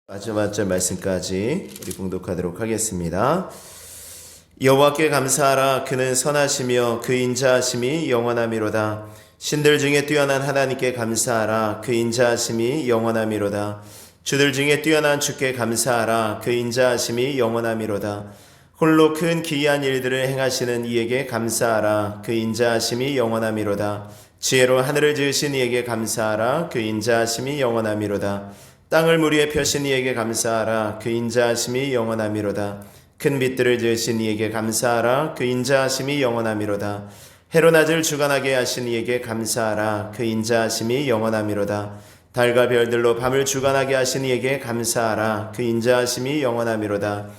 마지막 절 말씀까지 우리 봉독하도록 하겠습니다. 여호와께 감사하라. 그는 선하시며 그 인자하심이 영원하미로다. 신들 중에 뛰어난 하나님께 감사하라. 그 인자하심이 영원하미로다. 주들 중에 뛰어난 주께 감사하라. 그 인자하심이 영원하미로다. 홀로 큰 기이한 일들을 행하시는 이에게 감사하라. 그 인자하심이 영원하미로다. 지혜로 하늘을 지으신 이에게 감사하라. 그 인자하심이 영원하미로다. 땅을 물 위에 펴신 이에게 감사하라. 그 인자하심이 영원하미로다. 큰 빛들을 지으신 이에게 감사하라. 그 인자하심이 영원하미로다. 해로 낮을 주관하게 하신 이에게 감사하라. 그 인자하심이 영원하미로다. 달과 별들로 밤을 주관하게 하신 이에게 감사하라. 그 인자하심이 영원하미로다.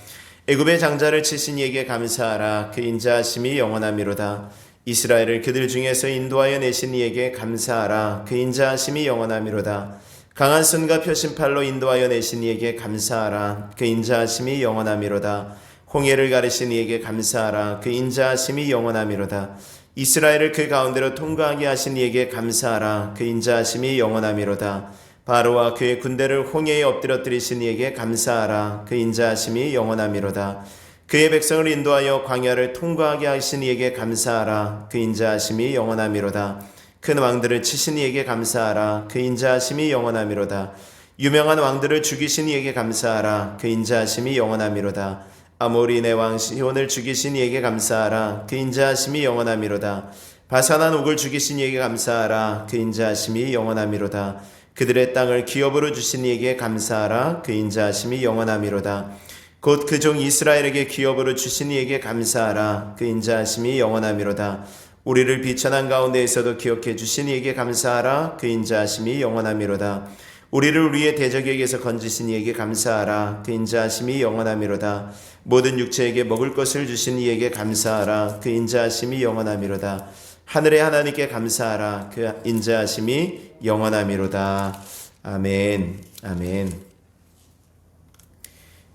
애굽의 장자를 치신 이에게 감사하라. 그 인자하심이 영원하미로다. 이스라엘을 그들 중에서 인도하여 내신 이에게 감사하라. 그 인자하심이 영원하미로다. 강한 손과 펴신 팔로 인도하여 내신 이에게 감사하라. 그 인자하심이 영원하미로다. 홍해를 가르신 이에게 감사하라. 그 인자하심이 영원하미로다. 이스라엘을 그 가운데로 통과하게 하신 이에게 감사하라. 그 인자하심이 영원하미로다. 바로와 그의 군대를 홍해에 엎드려뜨리신 이에게 감사하라. 그 인자하심이 영원하미로다. 그의 백성을 인도하여 광야를 통과하게 하신 이에게 감사하라. 그 인자하심이 영원하미로다. 큰 왕들을 치신 이에게 감사하라. 그 인자하심이 영원하미로다. 유명한 왕들을 죽이신 이에게 감사하라. 그 인자하심이 영원하미로다. 아모리네 왕 시온을 죽이신 이에게 감사하라. 그 인자하심이 영원하미로다. 바산한 옥을 죽이신 이에게 감사하라. 그 인자하심이 영원하미로다. 그들의 땅을 기업으로 주신 이에게 감사하라. 그 인자하심이 영원하미로다. 곧 그 종 이스라엘에게 기업으로 주신 이에게 감사하라. 그 인자하심이 영원하미로다. 우리를 비천한 가운데에서도 기억해 주신 이에게 감사하라. 그 인자하심이 영원하미로다. 우리를 우리의 대적에게서 건지신 이에게 감사하라. 그 인자하심이 영원하미로다. 모든 육체에게 먹을 것을 주신 이에게 감사하라. 그 인자하심이 영원하미로다. 하늘의 하나님께 감사하라. 그 인자하심이 영원하미로다. 아멘. 아멘.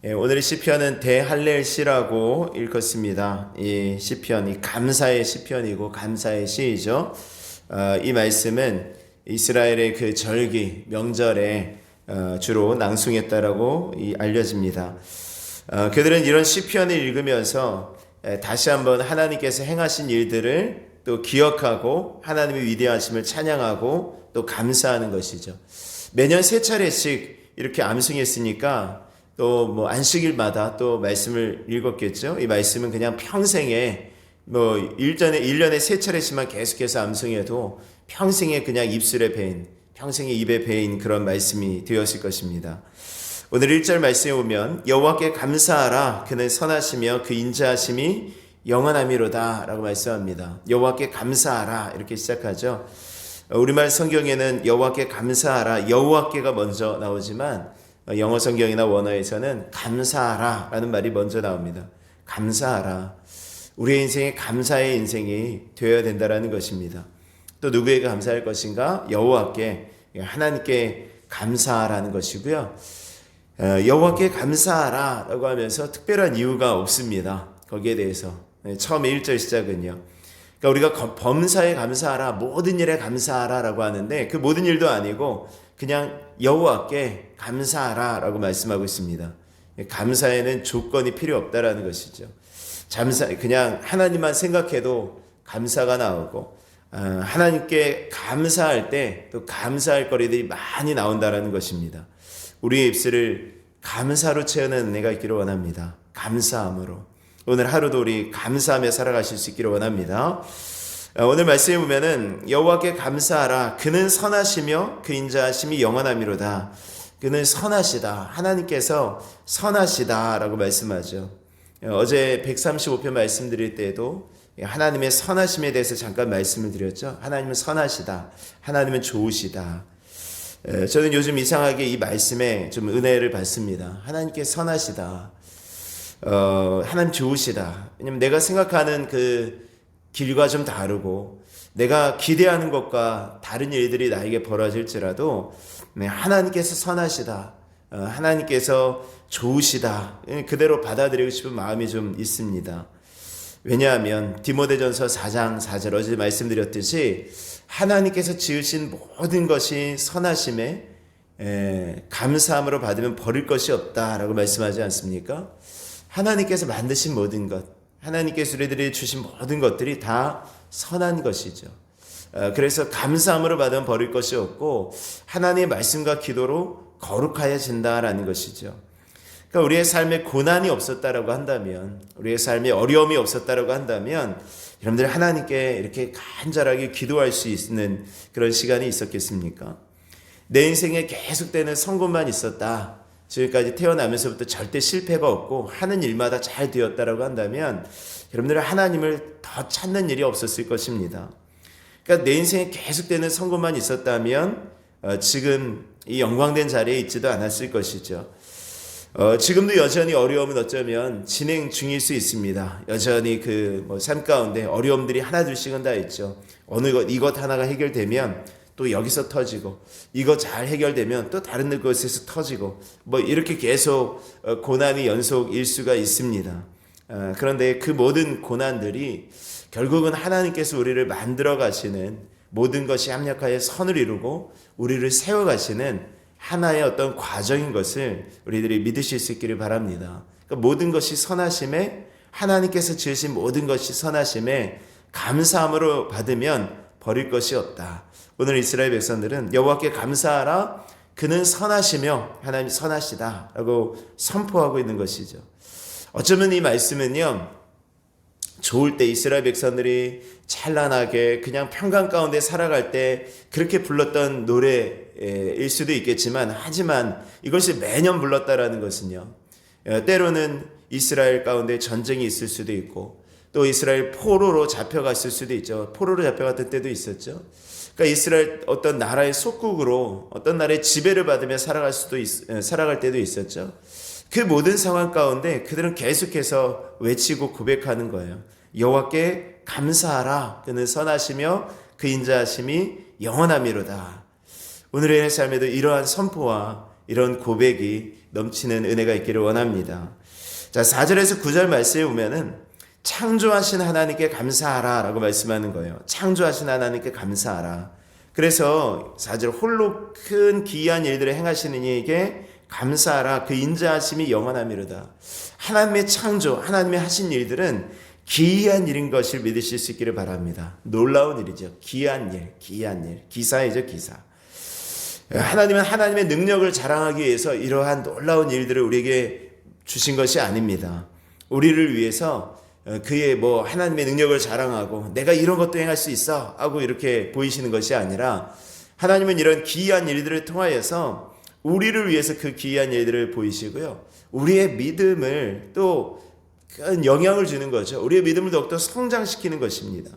오늘의 시편은 대할렐시라고 읽었습니다. 이 시편이 감사의 시편이고 감사의 시이죠. 이 말씀은 이스라엘의 그 절기 명절에 주로 낭송했다라고 알려집니다. 그들은 이런 시편을 읽으면서 다시 한번 하나님께서 행하신 일들을 또 기억하고 하나님의 위대하심을 찬양하고 또 감사하는 것이죠. 매년 세 차례씩 이렇게 암송했으니까 또 뭐 안식일마다 또 말씀을 읽었겠죠. 이 말씀은 그냥 평생에 뭐 1년에 세 차례씩만 계속해서 암송해도 평생에 그냥 입술에 배인, 평생에 입에 배인 그런 말씀이 되었을 것입니다. 오늘 1절 말씀에 보면 여호와께 감사하라. 그는 선하시며 그 인자하심이 영원하미로다 라고 말씀합니다. 여호와께 감사하라 이렇게 시작하죠. 우리말 성경에는 여호와께 감사하라, 여호와께가 먼저 나오지만 영어 성경이나 원어에서는 감사하라 라는 말이 먼저 나옵니다. 감사하라. 우리의 인생에 감사의 인생이 되어야 된다는 것입니다. 또 누구에게 감사할 것인가? 여호와께, 하나님께 감사하라는 것이고요. 여호와께 감사하라 라고 하면서 특별한 이유가 없습니다. 거기에 대해서. 처음에 1절 시작은요. 그러니까 우리가 범사에 감사하라, 모든 일에 감사하라 라고 하는데 그 모든 일도 아니고 그냥 여호와께 감사하라 라고 말씀하고 있습니다. 감사에는 조건이 필요 없다라는 것이죠. 그냥 하나님만 생각해도 감사가 나오고 하나님께 감사할 때 또 감사할 거리들이 많이 나온다라는 것입니다. 우리의 입술을 감사로 채우는 은혜가 있기를 원합니다. 감사함으로. 오늘 하루도 우리 감사하며 살아가실 수 있기를 원합니다. 오늘 말씀에 보면은 여호와께 감사하라. 그는 선하시며 그 인자하심이 영원하미로다. 그는 선하시다. 하나님께서 선하시다라고 말씀하죠. 어제 135편 말씀드릴 때에도 하나님의 선하심에 대해서 잠깐 말씀을 드렸죠. 하나님은 선하시다. 하나님은 좋으시다. 저는 요즘 이상하게 이 말씀에 좀 은혜를 받습니다. 하나님께 선하시다. 하나님 좋으시다. 왜냐면 내가 생각하는 그 길과 좀 다르고 내가 기대하는 것과 다른 일들이 나에게 벌어질지라도 하나님께서 선하시다. 하나님께서 좋으시다. 그대로 받아들이고 싶은 마음이 좀 있습니다. 왜냐하면 디모데전서 4장 4절 어제 말씀드렸듯이 하나님께서 지으신 모든 것이 선하심에 감사함으로 받으면 버릴 것이 없다라고 말씀하지 않습니까? 하나님께서 만드신 모든 것, 하나님께서 우리들이 주신 모든 것들이 다 선한 것이죠. 그래서 감사함으로 받으면 버릴 것이 없고 하나님의 말씀과 기도로 거룩하여진다라는 것이죠. 그러니까 우리의 삶에 고난이 없었다라고 한다면, 우리의 삶에 어려움이 없었다라고 한다면 여러분들 하나님께 이렇게 간절하게 기도할 수 있는 그런 시간이 있었겠습니까? 내 인생에 계속되는 성공만 있었다, 지금까지 태어나면서부터 절대 실패가 없고 하는 일마다 잘 되었다라고 한다면 여러분들은 하나님을 더 찾는 일이 없었을 것입니다. 그러니까 내 인생에 계속되는 성공만 있었다면 지금 이 영광된 자리에 있지도 않았을 것이죠. 지금도 여전히 어려움은 어쩌면 진행 중일 수 있습니다. 여전히 삶 가운데 어려움들이 하나둘씩은 다 있죠. 어느 것, 이것 하나가 해결되면 또 여기서 터지고, 이거 잘 해결되면 또 다른 곳에서 터지고, 이렇게 계속 고난이 연속일 수가 있습니다. 그런데 그 모든 고난들이 결국은 하나님께서 우리를 만들어 가시는, 모든 것이 합력하여 선을 이루고 우리를 세워 가시는 하나의 어떤 과정인 것을 우리들이 믿으실 수 있기를 바랍니다. 그러니까 모든 것이 선하심에, 하나님께서 지으신 모든 것이 선하심에 감사함으로 받으면 버릴 것이 없다. 오늘 이스라엘 백성들은 여호와께 감사하라, 그는 선하시며 하나님 선하시다 라고 선포하고 있는 것이죠. 어쩌면 이 말씀은요, 좋을 때 이스라엘 백성들이 찬란하게 그냥 평강 가운데 살아갈 때 그렇게 불렀던 노래일 수도 있겠지만, 하지만 이것이 매년 불렀다라는 것은요, 때로는 이스라엘 가운데 전쟁이 있을 수도 있고 또 이스라엘 포로로 잡혀갔을 수도 있죠. 포로로 잡혀갔던 때도 있었죠. 그러니까 이스라엘 어떤 나라의 속국으로, 어떤 나라의 지배를 받으며 살아갈 때도 있었죠. 그 모든 상황 가운데 그들은 계속해서 외치고 고백하는 거예요. 여호와께 감사하라, 그는 선하시며 그 인자하심이 영원하미로다. 오늘의 삶에도 이러한 선포와 이런 고백이 넘치는 은혜가 있기를 원합니다. 자, 4절에서 9절 말씀에 보면은 창조하신 하나님께 감사하라 라고 말씀하는 거예요. 창조하신 하나님께 감사하라. 그래서 4절, 홀로 큰 기이한 일들을 행하시는 이에게 감사하라, 그 인자하심이 영원하미로다. 하나님의 창조, 하나님의 하신 일들은 기이한 일인 것을 믿으실 수 있기를 바랍니다. 놀라운 일이죠. 기이한 일, 기사이죠, 기사. 하나님은 하나님의 능력을 자랑하기 위해서 이러한 놀라운 일들을 우리에게 주신 것이 아닙니다. 우리를 위해서 그의 하나님의 능력을 자랑하고 내가 이런 것도 행할 수 있어 하고 이렇게 보이시는 것이 아니라, 하나님은 이런 기이한 일들을 통하여서 우리를 위해서 그 기이한 일들을 보이시고요, 우리의 믿음을 또 큰 영향을 주는 거죠. 우리의 믿음을 더욱더 성장시키는 것입니다.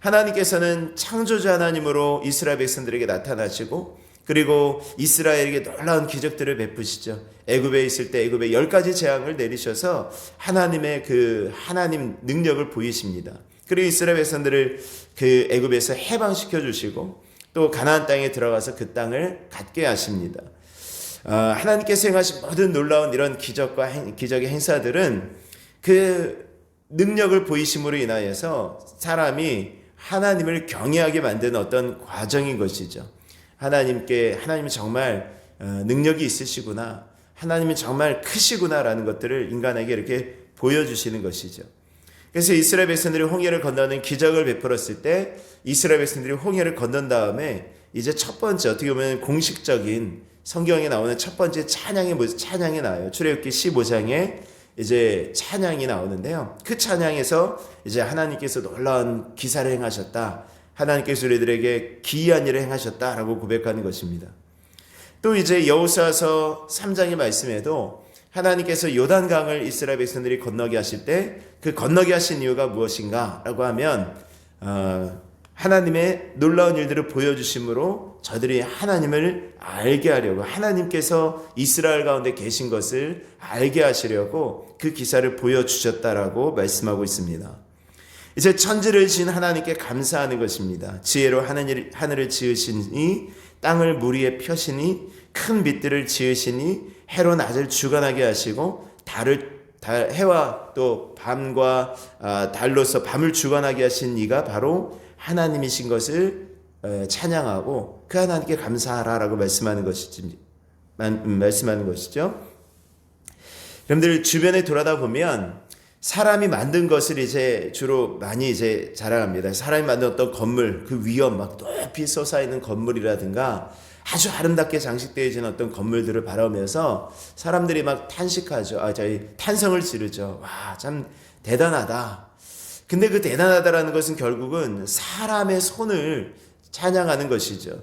하나님께서는 창조주 하나님으로 이스라엘 백성들에게 나타나시고, 그리고 이스라엘에게 놀라운 기적들을 베푸시죠. 애굽에 있을 때 애굽에 10가지 재앙을 내리셔서 하나님의 하나님 능력을 보이십니다. 그리고 이스라엘 백성들을 그 애굽에서 해방시켜 주시고 또 가나안 땅에 들어가서 그 땅을 갖게 하십니다. 하나님께서 행하신 모든 놀라운 이런 기적의 행사들은 그 능력을 보이심으로 인하여서 사람이 하나님을 경외하게 만드는 어떤 과정인 것이죠. 하나님이 정말 능력이 있으시구나, 하나님이 정말 크시구나라는 것들을 인간에게 이렇게 보여주시는 것이죠. 그래서 이스라엘 백성들이 홍해를 건너는 기적을 베풀었을 때 이스라엘 백성들이 홍해를 건넌 다음에 이제 첫 번째, 어떻게 보면 공식적인 성경에 나오는 첫 번째 찬양이 나와요. 출애굽기 15장에 이제 찬양이 나오는데요. 그 찬양에서 이제 하나님께서 놀라운 기사를 행하셨다, 하나님께서 우리들에게 기이한 일을 행하셨다라고 고백하는 것입니다. 또 이제 여호수아서 3장의 말씀에도 하나님께서 요단강을 이스라엘 백성들이 건너게 하실 때 그 건너게 하신 이유가 무엇인가라고 하면 하나님의 놀라운 일들을 보여주심으로 저들이 하나님을 알게 하려고, 하나님께서 이스라엘 가운데 계신 것을 알게 하시려고 그 기사를 보여주셨다라고 말씀하고 있습니다. 이제 천지를 지은 하나님께 감사하는 것입니다. 지혜로 하늘을 지으시니, 땅을 물 위에 펴시니, 큰 빛들을 지으시니, 해로 낮을 주관하게 하시고 해와 또 밤과 달로서 밤을 주관하게 하신 이가 바로 하나님이신 것을 찬양하고 그 하나님께 감사하라라고 말씀하는 말씀하는 것이죠. 여러분들 주변에 돌아다 보면 사람이 만든 것을 이제 주로 많이 이제 자랑합니다. 사람이 만든 어떤 건물, 그 위험, 막 높이 솟아있는 건물이라든가 아주 아름답게 장식되어진 어떤 건물들을 바라보면서 사람들이 막 탄식하죠. 저희 탄성을 지르죠. 와, 참 대단하다. 근데 그 대단하다라는 것은 결국은 사람의 손을 찬양하는 것이죠.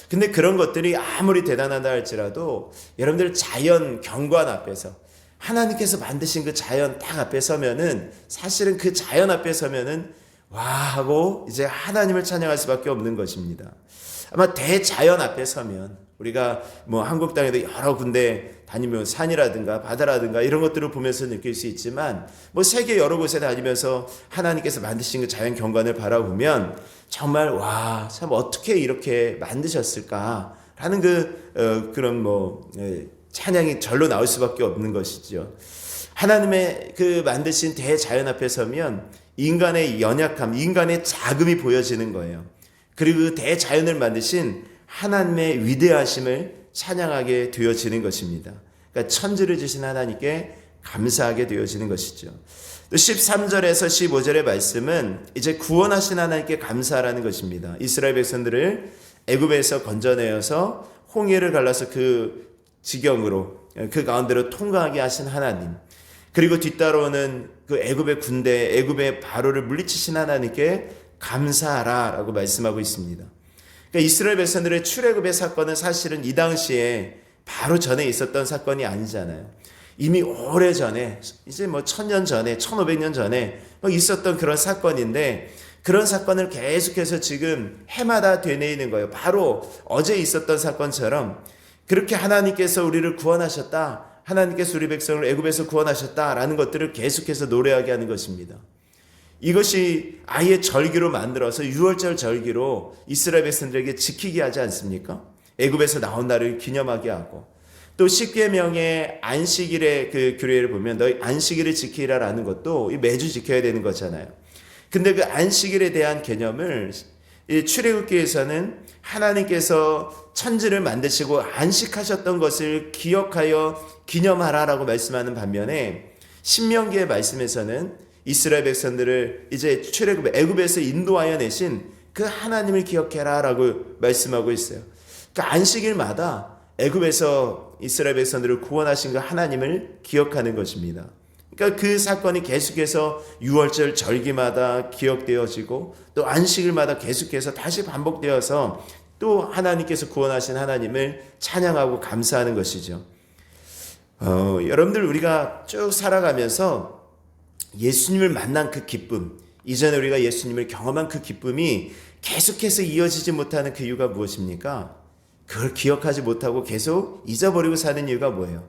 근데 그런 것들이 아무리 대단하다 할지라도 여러분들 자연 경관 앞에서 하나님께서 만드신 그 자연 딱 앞에 서면은 사실은 그 자연 앞에 서면은 와 하고 이제 하나님을 찬양할 수밖에 없는 것입니다. 아마 대자연 앞에 서면 우리가 뭐 한국 땅에도 여러 군데 다니면 산이라든가 바다라든가 이런 것들을 보면서 느낄 수 있지만 뭐 세계 여러 곳에 다니면서 하나님께서 만드신 그 자연 경관을 바라보면 정말 와 참 어떻게 이렇게 만드셨을까 하는 그런 찬양이 절로 나올 수밖에 없는 것이죠. 하나님의 그 만드신 대자연 앞에 서면 인간의 연약함, 인간의 자금이 보여지는 거예요. 그리고 그 대자연을 만드신 하나님의 위대하심을 찬양하게 되어지는 것입니다. 그러니까 천지를 주신 하나님께 감사하게 되어지는 것이죠. 또 13절에서 15절의 말씀은 이제 구원하신 하나님께 감사하라는 것입니다. 이스라엘 백성들을 애굽에서 건져내어서 홍해를 갈라서 그 지경으로 그 가운데로 통과하게 하신 하나님, 그리고 뒤따라오는 그 애굽의 군대, 애굽의 바로를 물리치신 하나님께 감사하라라고 말씀하고 있습니다. 그러니까 이스라엘 백성들의 출애굽의 사건은 사실은 이 당시에 바로 전에 있었던 사건이 아니잖아요. 이미 오래 전에, 이제 1000년 전에, 1500년 전에 있었던 그런 사건인데 그런 사건을 계속해서 지금 해마다 되뇌이는 거예요. 바로 어제 있었던 사건처럼 그렇게 하나님께서 우리를 구원하셨다, 하나님께서 우리 백성을 애굽에서 구원하셨다라는 것들을 계속해서 노래하게 하는 것입니다. 이것이 아예 절기로 만들어서 유월절 절기로 이스라엘 백성들에게 지키게 하지 않습니까? 애굽에서 나온 날을 기념하게 하고, 또 십계명의 안식일의 그 규례를 보면 너희 안식일을 지키라라는 것도 매주 지켜야 되는 거잖아요. 근데 그 안식일에 대한 개념을 이 출애굽기에서는 하나님께서 천지를 만드시고 안식하셨던 것을 기억하여 기념하라라고 말씀하는 반면에 신명기의 말씀에서는 이스라엘 백성들을 이제 출애굽 애굽에서 인도하여 내신 그 하나님을 기억해라라고 말씀하고 있어요. 그러니까 안식일마다 애굽에서 이스라엘 백성들을 구원하신 그 하나님을 기억하는 것입니다. 그러니까 그 사건이 계속해서 유월절 절기마다 기억되어지고 또 안식일마다 계속해서 다시 반복되어서 또 하나님께서 구원하신 하나님을 찬양하고 감사하는 것이죠. 여러분들 우리가 쭉 살아가면서 예수님을 만난 그 기쁨, 이전에 우리가 예수님을 경험한 그 기쁨이 계속해서 이어지지 못하는 그 이유가 무엇입니까? 그걸 기억하지 못하고 계속 잊어버리고 사는 이유가 뭐예요?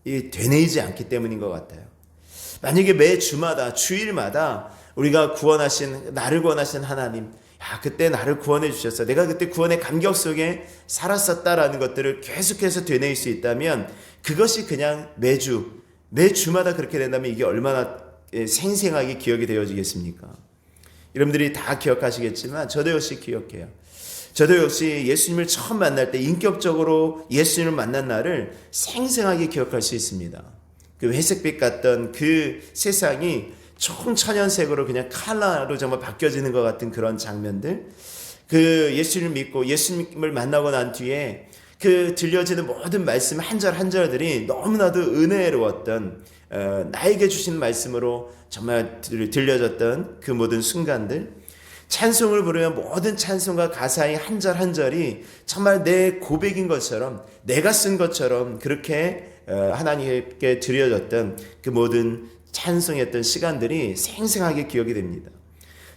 이 되뇌이지 않기 때문인 것 같아요. 만약에 매 주마다 주일마다 우리가 나를 구원하신 하나님, 그때 나를 구원해 주셨어, 내가 그때 구원의 감격 속에 살았었다라는 것들을 계속해서 되뇌일 수 있다면 그것이 그냥 매 주마다 그렇게 된다면 이게 얼마나 생생하게 기억이 되어지겠습니까? 여러분들이 다 기억하시겠지만 저도 역시 기억해요. 저도 역시 예수님을 처음 만날 때 인격적으로 예수님을 만난 날을 생생하게 기억할 수 있습니다. 그 회색빛 같던 그 세상이 총천연색으로 그냥 칼라로 정말 바뀌어지는 것 같은 그런 장면들, 그 예수님을 믿고 예수님을 만나고 난 뒤에 그 들려지는 모든 말씀 한 절 한 절들이 너무나도 은혜로웠던, 나에게 주신 말씀으로 정말 들려졌던 그 모든 순간들, 찬송을 부르면 모든 찬송과 가사의 한 절 한 절이 정말 내 고백인 것처럼, 내가 쓴 것처럼 그렇게 하나님께 드려졌던 그 모든 찬송했던 시간들이 생생하게 기억이 됩니다.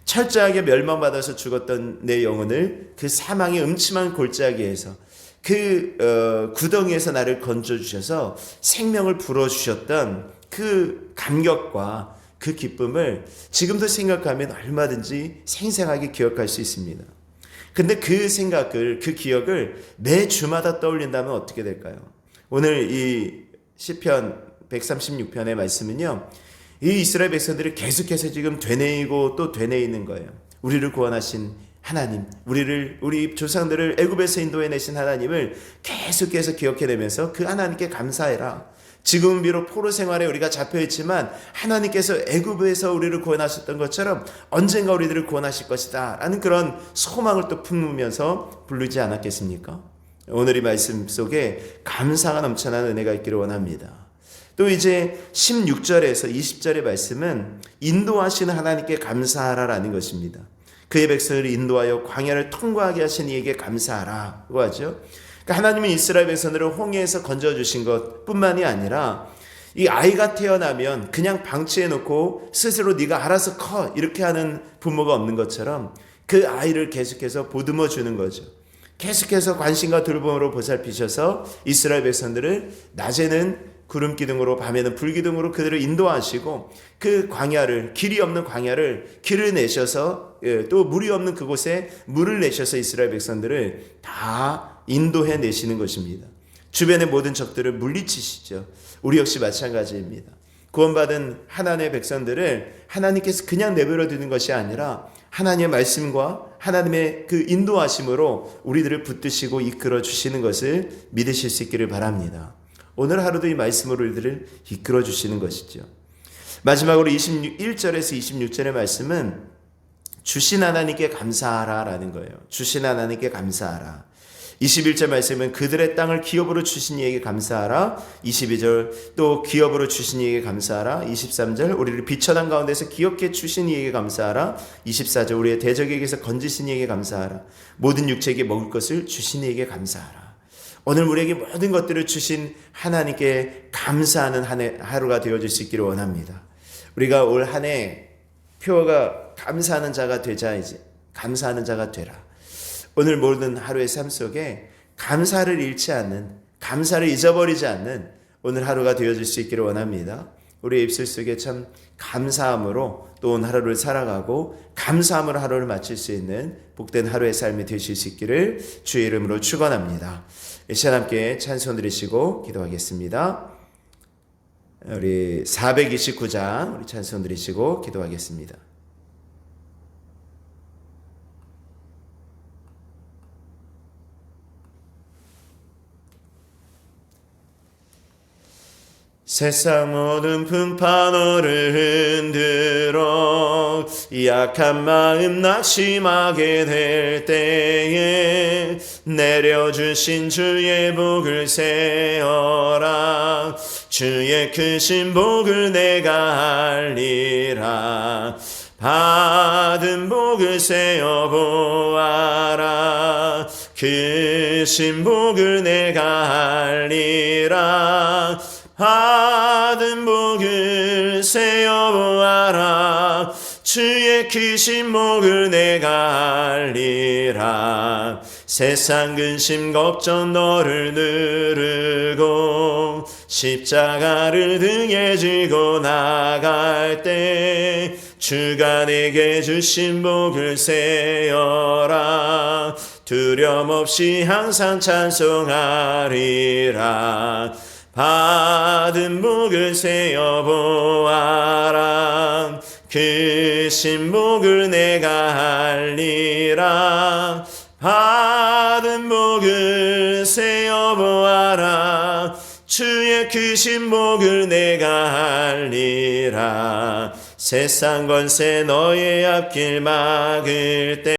철저하게 멸망받아서 죽었던 내 영혼을 그 사망의 음침한 골짜기에서 그 구덩이에서 나를 건져주셔서 생명을 불어주셨던 그 감격과 그 기쁨을 지금도 생각하면 얼마든지 생생하게 기억할 수 있습니다. 근데 그 생각을, 그 기억을 매 주마다 떠올린다면 어떻게 될까요? 오늘 이 시편 136편의 말씀은요, 이 이스라엘 백성들이 계속해서 지금 되뇌이고 또 되뇌이는 거예요. 우리를 구원하신 하나님, 우리 조상들을 애굽에서 인도해내신 하나님을 계속해서 기억해내면서 그 하나님께 감사해라. 지금은 비록 포로 생활에 우리가 잡혀있지만 하나님께서 애굽에서 우리를 구원하셨던 것처럼 언젠가 우리들을 구원하실 것이다 라는 그런 소망을 또 품으면서 부르지 않았겠습니까? 오늘 이 말씀 속에 감사가 넘쳐나는 은혜가 있기를 원합니다. 또 이제 16절에서 20절의 말씀은 인도하시는 하나님께 감사하라라는 것입니다. 그의 백성을 인도하여 광야를 통과하게 하신 이에게 감사하라고 하죠. 그러니까 하나님은 이스라엘 백성들을 홍해에서 건져주신 것뿐만이 아니라 이 아이가 태어나면 그냥 방치해 놓고 스스로 네가 알아서 커 이렇게 하는 부모가 없는 것처럼 그 아이를 계속해서 보듬어 주는 거죠. 계속해서 관심과 돌봄으로 보살피셔서 이스라엘 백성들을 낮에는 구름 기둥으로 밤에는 불 기둥으로 그들을 인도하시고 그 광야를 길이 없는 광야를 길을 내셔서 또 물이 없는 그곳에 물을 내셔서 이스라엘 백성들을 다 인도해 내시는 것입니다. 주변의 모든 적들을 물리치시죠. 우리 역시 마찬가지입니다. 구원받은 하나님의 백성들을 하나님께서 그냥 내버려 두는 것이 아니라 하나님의 말씀과 하나님의 그 인도하심으로 우리들을 붙드시고 이끌어 주시는 것을 믿으실 수 있기를 바랍니다. 오늘 하루도 이 말씀으로 우리들을 이끌어 주시는 것이죠. 마지막으로 21절에서 26절의 말씀은 주신 하나님께 감사하라 라는 거예요. 주신 하나님께 감사하라. 21절 말씀은 그들의 땅을 기업으로 주신 이에게 감사하라. 22절 또 기업으로 주신 이에게 감사하라. 23절 우리를 비천한 가운데서 기업케 주신 이에게 감사하라. 24절 우리의 대적에게서 건지신 이에게 감사하라. 모든 육체에게 먹을 것을 주신 이에게 감사하라. 오늘 우리에게 모든 것들을 주신 하나님께 감사하는 하루가 되어줄 수 있기를 원합니다. 우리가 올 한 해 표어가 감사하는 자가 되자. 이제 감사하는 자가 되라. 오늘 모든 하루의 삶 속에 감사를 잃지 않는, 감사를 잊어버리지 않는 오늘 하루가 되어질 수 있기를 원합니다. 우리의 입술 속에 참 감사함으로 또 오늘 하루를 살아가고 감사함으로 하루를 마칠 수 있는 복된 하루의 삶이 되실 수 있기를 주의 이름으로 축원합니다. 이 시간 함께 찬송 드리시고 기도하겠습니다. 우리 429장 우리 찬송 드리시고 기도하겠습니다. 세상 모든 풍파 너를 흔들어 약한 마음 낙심하게 될 때에 내려주신 주의 복을 세어라. 주의 크신 복을 내가 알리라. 받은 복을 세어 보아라. 크신 복을 내가 알리라. 받은 복을 세어 보아라. 주의 크신 복을 내가 알리라. 세상 근심 걱정 너를 누르고 십자가를 등에 지고 나갈 때 주가 내게 주신 복을 세어라. 두려움 없이 항상 찬송하리라. 받은 복을 세어 보아라. 크신 복을 내가 알리라. 받은 복을 세어 보아라. 주의 크신 복을 내가 알리라. 세상 권세 너의 앞길 막을 때